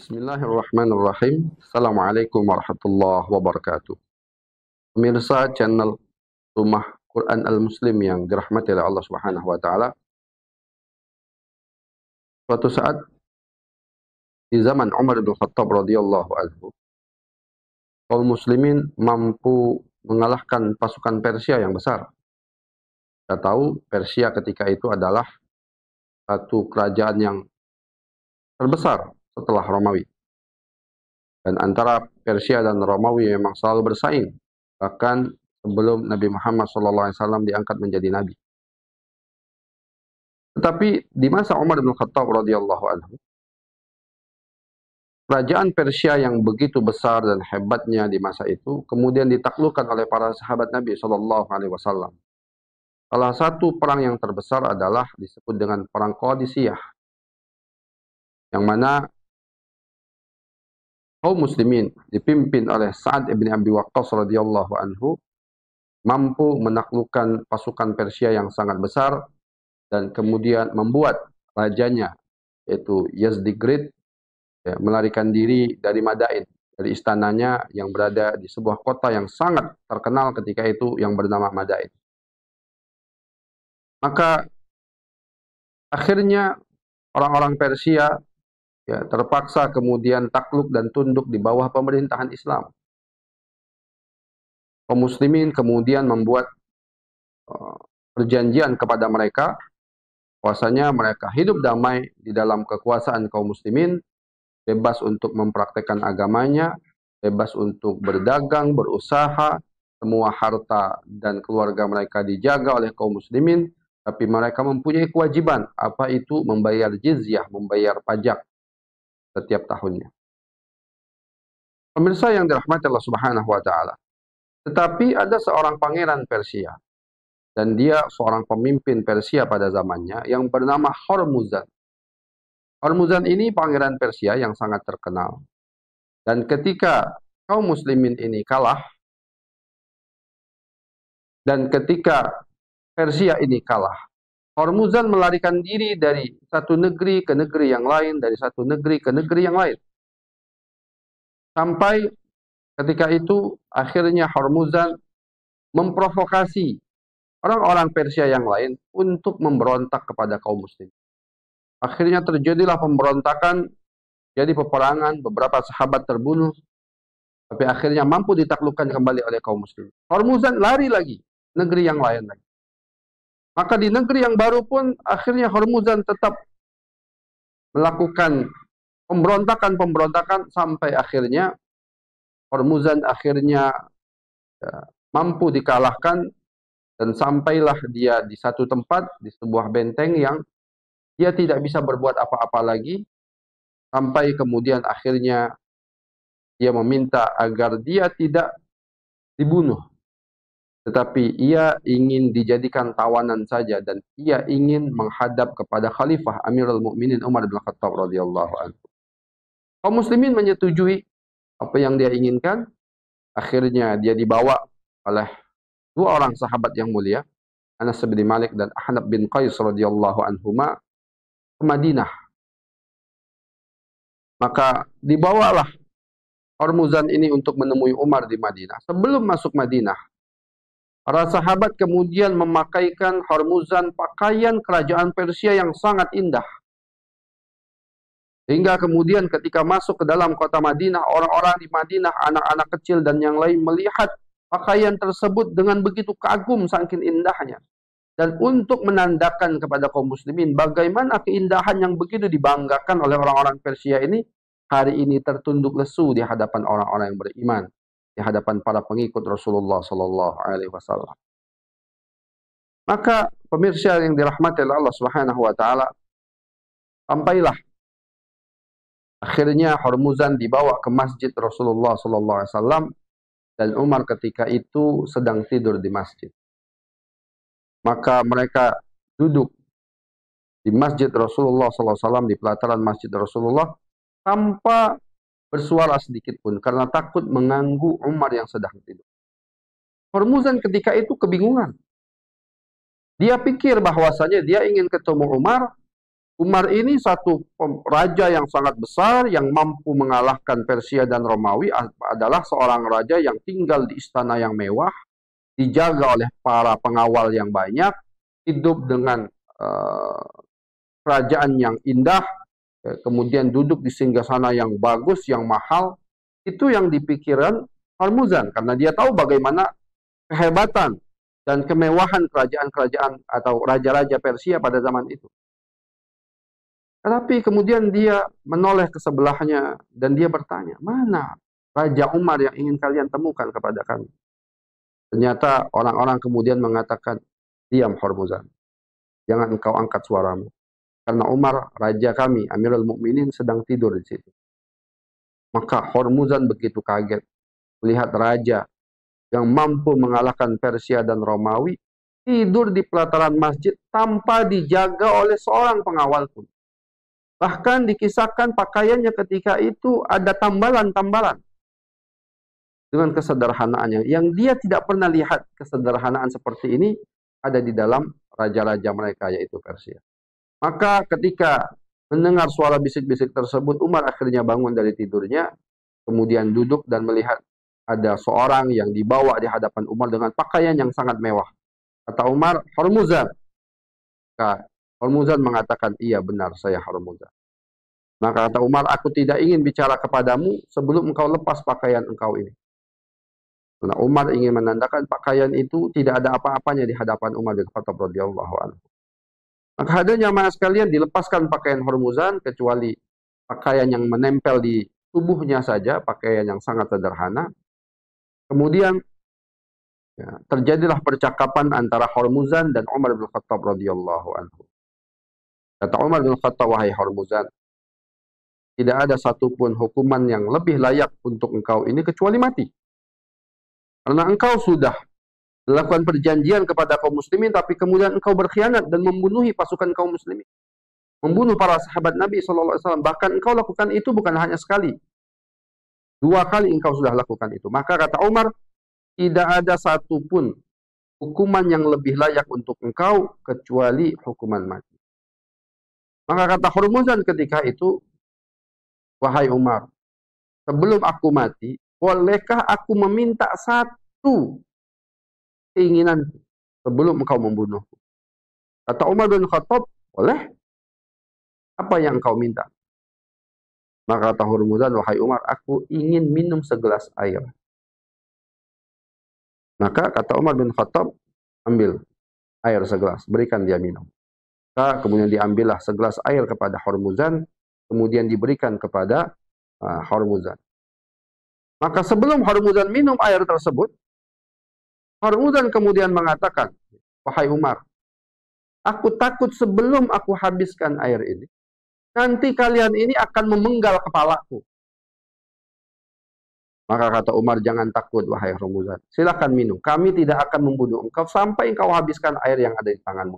Bismillahirrahmanirrahim. Assalamualaikum warahmatullahi wabarakatuh. Pemirsa channel Rumah Quran Al-Muslim yang dirahmati oleh Allah Subhanahu wa taala. Suatu saat di zaman Umar bin Khattab radhiyallahu anhu, kaum muslimin mampu mengalahkan pasukan Persia yang besar. Kita tahu Persia ketika itu adalah satu kerajaan yang terbesar setelah Romawi. Dan antara Persia dan Romawi memang selalu bersaing, bahkan sebelum Nabi Muhammad SAW diangkat menjadi nabi. Tetapi di masa Umar bin Khattab radhiyallahu anhu, kerajaan Persia yang begitu besar dan hebatnya di masa itu kemudian ditaklukkan oleh para sahabat Nabi SAW. Salah satu perang yang terbesar adalah disebut dengan Perang Qadisiyah, yang mana kaum muslimin dipimpin oleh Sa'ad bin Abi Waqqas radhiyallahu anhu mampu menaklukkan pasukan Persia yang sangat besar dan kemudian membuat rajanya, yaitu Yazdigrid, melarikan diri dari Madain, dari istananya yang berada di sebuah kota yang sangat terkenal ketika itu yang bernama Madain. Maka akhirnya orang-orang Persia terpaksa kemudian takluk dan tunduk di bawah pemerintahan Islam. Kaum muslimin kemudian membuat perjanjian kepada mereka bahwasanya mereka hidup damai di dalam kekuasaan kaum muslimin, bebas untuk mempraktekkan agamanya, bebas untuk berdagang, berusaha, semua harta dan keluarga mereka dijaga oleh kaum muslimin, tapi mereka mempunyai kewajiban, apa itu membayar jizyah, membayar pajak setiap tahunnya. Pemirsa yang dirahmati Allah Subhanahu wa taala. Tetapi ada seorang pangeran Persia, dan dia seorang pemimpin Persia pada zamannya yang bernama Hormuzan. Hormuzan ini pangeran Persia yang sangat terkenal. Dan ketika kaum muslimin ini kalah, dan ketika Persia ini kalah, Hormuzan melarikan diri dari satu negeri ke negeri yang lain, dari satu negeri ke negeri yang lain. Sampai ketika itu akhirnya Hormuzan memprovokasi orang-orang Persia yang lain untuk memberontak kepada kaum muslim. Akhirnya terjadilah pemberontakan, jadi peperangan, beberapa sahabat terbunuh, tapi akhirnya mampu ditaklukkan kembali oleh kaum muslim. Hormuzan lari lagi, negeri yang lain lagi. Maka di negeri yang baru pun akhirnya Hormuzan tetap melakukan pemberontakan sampai akhirnya Hormuzan mampu dikalahkan dan sampailah dia di satu tempat, di sebuah benteng yang dia tidak bisa berbuat apa-apa lagi, sampai kemudian akhirnya dia meminta agar dia tidak dibunuh, tetapi ia ingin dijadikan tawanan saja dan ia ingin menghadap kepada Khalifah Amirul Mukminin Umar bin Khattab radhiyallahu anhu. Kaum muslimin menyetujui apa yang dia inginkan. Akhirnya dia dibawa oleh dua orang sahabat yang mulia, Anas bin Malik dan Ahnaf bin Qais radhiyallahu anhuma, ke Madinah. Maka dibawalah Hormuzan ini untuk menemui Umar di Madinah. Sebelum masuk Madinah, para sahabat kemudian memakaikan Hormuzan pakaian kerajaan Persia yang sangat indah. Hingga kemudian ketika masuk ke dalam kota Madinah, orang-orang di Madinah, anak-anak kecil dan yang lain melihat pakaian tersebut dengan begitu kagum saking indahnya. Dan untuk menandakan kepada kaum muslimin bagaimana keindahan yang begitu dibanggakan oleh orang-orang Persia ini, hari ini tertunduk lesu di hadapan orang-orang yang beriman, di hadapan para pengikut Rasulullah SAW. Maka pemirsa yang dirahmati oleh Allah Subhanahu wa taala, sampailah akhirnya Hormuzan dibawa ke masjid Rasulullah SAW, dan Umar ketika itu sedang tidur di masjid. Maka mereka duduk di masjid Rasulullah SAW, di pelataran masjid Rasulullah, tanpa bersuara sedikit pun, karena takut mengganggu Umar yang sedang tidur. Hormuzan ketika itu kebingungan. Dia pikir bahwasanya dia ingin ketemu Umar Umar ini satu raja yang sangat besar yang mampu mengalahkan Persia dan Romawi, adalah seorang raja yang tinggal di istana yang mewah, dijaga oleh para pengawal yang banyak, hidup dengan kerajaan yang indah, kemudian duduk di singgasana yang bagus, yang mahal. Itu yang dipikirkan Hormuzan, karena dia tahu bagaimana kehebatan dan kemewahan kerajaan-kerajaan atau raja-raja Persia pada zaman itu. Tetapi kemudian dia menoleh ke sebelahnya dan dia bertanya, mana Raja Umar yang ingin kalian temukan kepada kami? Ternyata orang-orang kemudian mengatakan, diam Hormuzan, jangan engkau angkat suaramu. Karena Umar, raja kami, Amirul Mukminin, sedang tidur di situ. Maka Hormuzan begitu kaget melihat raja yang mampu mengalahkan Persia dan Romawi tidur di pelataran masjid tanpa dijaga oleh seorang pengawal pun. Bahkan dikisahkan pakaiannya ketika itu ada tambalan-tambalan. Dengan kesederhanaannya. Yang dia tidak pernah lihat kesederhanaan seperti ini ada di dalam raja-raja mereka, yaitu Persia. Maka ketika mendengar suara bisik-bisik tersebut, Umar akhirnya bangun dari tidurnya, kemudian duduk dan melihat ada seorang yang dibawa di hadapan Umar dengan pakaian yang sangat mewah. Kata Umar, Hormuzan. Hormuzan mengatakan, iya benar, saya Hormuzan. Maka kata Umar, aku tidak ingin bicara kepadamu sebelum engkau lepas pakaian engkau ini. Karena Umar ingin menandakan pakaian itu tidak ada apa-apanya di hadapan Umar bin Khattab radhiyallahu anhu. Maka hadirnya jamaah sekalian, dilepaskan pakaian Hormuzan kecuali pakaian yang menempel di tubuhnya saja, pakaian yang sangat sederhana. Kemudian terjadilah percakapan antara Hormuzan dan Umar bin Khattab radhiyallahu anhu. Kata Umar bin Khattab, wahai Hormuzan, tidak ada satupun hukuman yang lebih layak untuk engkau ini kecuali mati. Karena engkau sudah melakukan perjanjian kepada kaum muslimin, tapi kemudian engkau berkhianat dan membunuhi pasukan kaum muslimin. Membunuh para sahabat Nabi SAW. Bahkan engkau lakukan itu bukan hanya sekali. 2 kali engkau sudah lakukan itu. Maka kata Umar, tidak ada satupun hukuman yang lebih layak untuk engkau kecuali hukuman mati. Maka kata Hormuzan ketika itu, wahai Umar, sebelum aku mati, bolehkah aku meminta satu keinginan sebelum engkau membunuhku? Kata Umar bin Khattab, boleh. Apa yang engkau minta? Maka kata Hormuzan, wahai Umar, aku ingin minum segelas air. Maka kata Umar bin Khattab, ambil air segelas, berikan dia minum. Maka kemudian diambillah segelas air kepada Hormuzan, kemudian diberikan kepada Hormuzan. Maka sebelum Hormuzan minum air tersebut, Hormuzan kemudian mengatakan, wahai Umar, aku takut sebelum aku habiskan air ini, nanti kalian ini akan memenggal kepalaku. Maka kata Umar, jangan takut wahai Hormuzan, silakan minum. Kami tidak akan membunuh engkau sampai engkau habiskan air yang ada di tanganmu.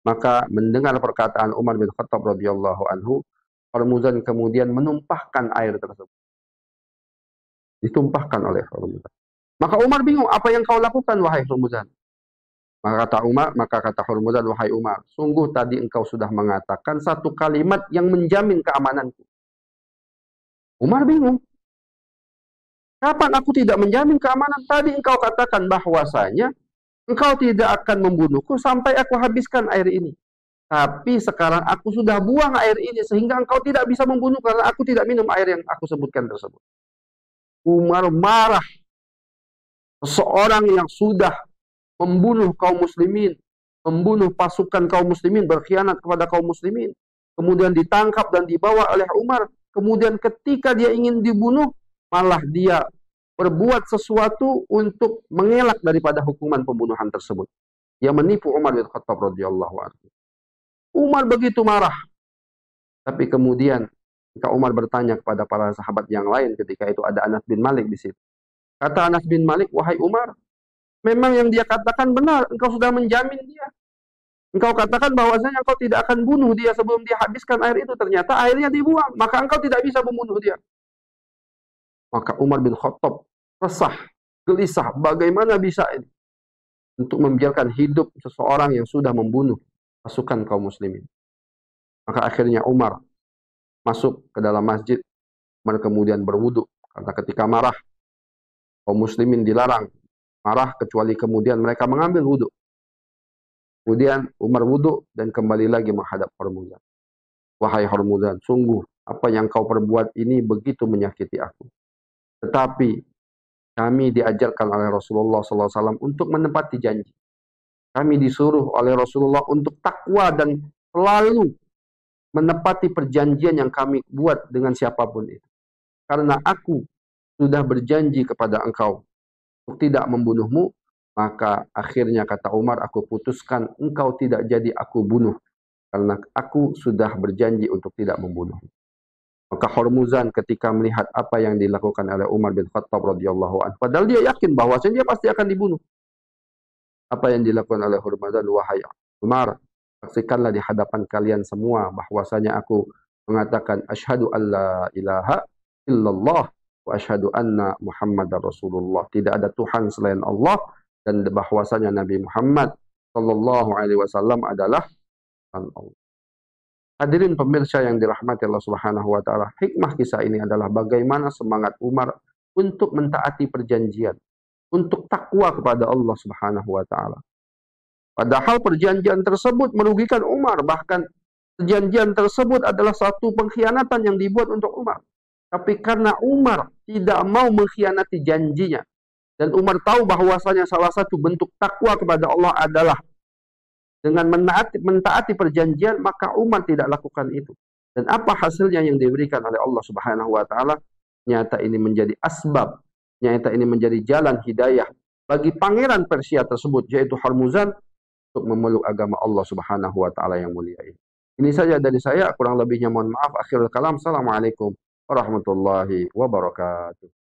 Maka mendengar perkataan Umar bin Khattab radhiyallahu anhu, Hormuzan kemudian menumpahkan air tersebut. Ditumpahkan oleh Hormuzan. Maka Umar bingung, apa yang kau lakukan wahai Hormuzan? Maka kata Hormuzan, wahai Umar, sungguh tadi engkau sudah mengatakan satu kalimat yang menjamin keamananku. Umar bingung. Kapan aku tidak menjamin keamanan? Tadi engkau katakan bahwasanya engkau tidak akan membunuhku sampai aku habiskan air ini. Tapi sekarang aku sudah buang air ini sehingga engkau tidak bisa membunuh karena aku tidak minum air yang aku sebutkan tersebut. Umar marah. Seseorang yang sudah membunuh kaum muslimin, membunuh pasukan kaum muslimin, berkhianat kepada kaum muslimin, kemudian ditangkap dan dibawa oleh Umar, kemudian ketika dia ingin dibunuh, malah dia berbuat sesuatu untuk mengelak daripada hukuman pembunuhan tersebut. Dia menipu Umar bin Khattab radhiyallahu anhu. Umar begitu marah. Tapi kemudian ketika Umar bertanya kepada para sahabat yang lain, ketika itu ada Anas bin Malik di situ. Kata Anas bin Malik, wahai Umar, memang yang dia katakan benar, engkau sudah menjamin dia. Engkau katakan bahwasanya engkau tidak akan bunuh dia sebelum dia habiskan air itu. Ternyata airnya dibuang, maka engkau tidak bisa membunuh dia. Maka Umar bin Khattab resah, gelisah, bagaimana bisa ini untuk membiarkan hidup seseorang yang sudah membunuh pasukan kaum muslimin. Maka akhirnya Umar masuk ke dalam masjid, kemudian berwudu. Karena ketika marah, kaum muslimin dilarang marah kecuali kemudian mereka mengambil wudu. Kemudian Umar wudu dan kembali lagi menghadap Hormuzan. Wahai Hormuzan, sungguh apa yang kau perbuat ini begitu menyakiti aku. Tetapi kami diajarkan oleh Rasulullah SAW untuk menepati janji. Kami disuruh oleh Rasulullah untuk takwa dan selalu menepati perjanjian yang kami buat dengan siapapun itu. Karena aku sudah berjanji kepada engkau untuk tidak membunuhmu, maka akhirnya kata Umar, aku putuskan engkau tidak jadi aku bunuh. Karena aku sudah berjanji untuk tidak membunuh. Maka Hormuzan ketika melihat apa yang dilakukan oleh Umar bin Khattab radhiyallahu anhu, padahal dia yakin bahwasanya dia pasti akan dibunuh. Apa yang dilakukan oleh Hormuzan, wahai Umar, saksikanlah di hadapan kalian semua bahwasanya aku mengatakan asyhadu alla ilaha illallah wa asyhadu anna Muhammadar Rasulullah. Tidak ada Tuhan selain Allah dan bahwasanya Nabi Muhammad sallallahu alaihi wasallam adalah Allah. Hadirin pemirsa yang dirahmati Allah Subhanahu wa taala, hikmah kisah ini adalah bagaimana semangat Umar untuk mentaati perjanjian, untuk takwa kepada Allah Subhanahu wa taala. Padahal perjanjian tersebut merugikan Umar, bahkan perjanjian tersebut adalah satu pengkhianatan yang dibuat untuk Umar. Tapi karena Umar tidak mau mengkhianati janjinya, dan Umar tahu bahwasanya salah satu bentuk takwa kepada Allah adalah dengan mentaati perjanjian, maka Umar tidak lakukan itu. Dan apa hasilnya yang diberikan oleh Allah Subhanahu wa taala? Nyata ini menjadi asbab, nyata ini menjadi jalan hidayah bagi pangeran Persia tersebut, yaitu Hormuzan, untuk memeluk agama Allah Subhanahu wa taala yang mulia ini. Ini saja dari saya, kurang lebihnya mohon maaf. Akhirul kalam. Assalamualaikum warahmatullahi wabarakatuh.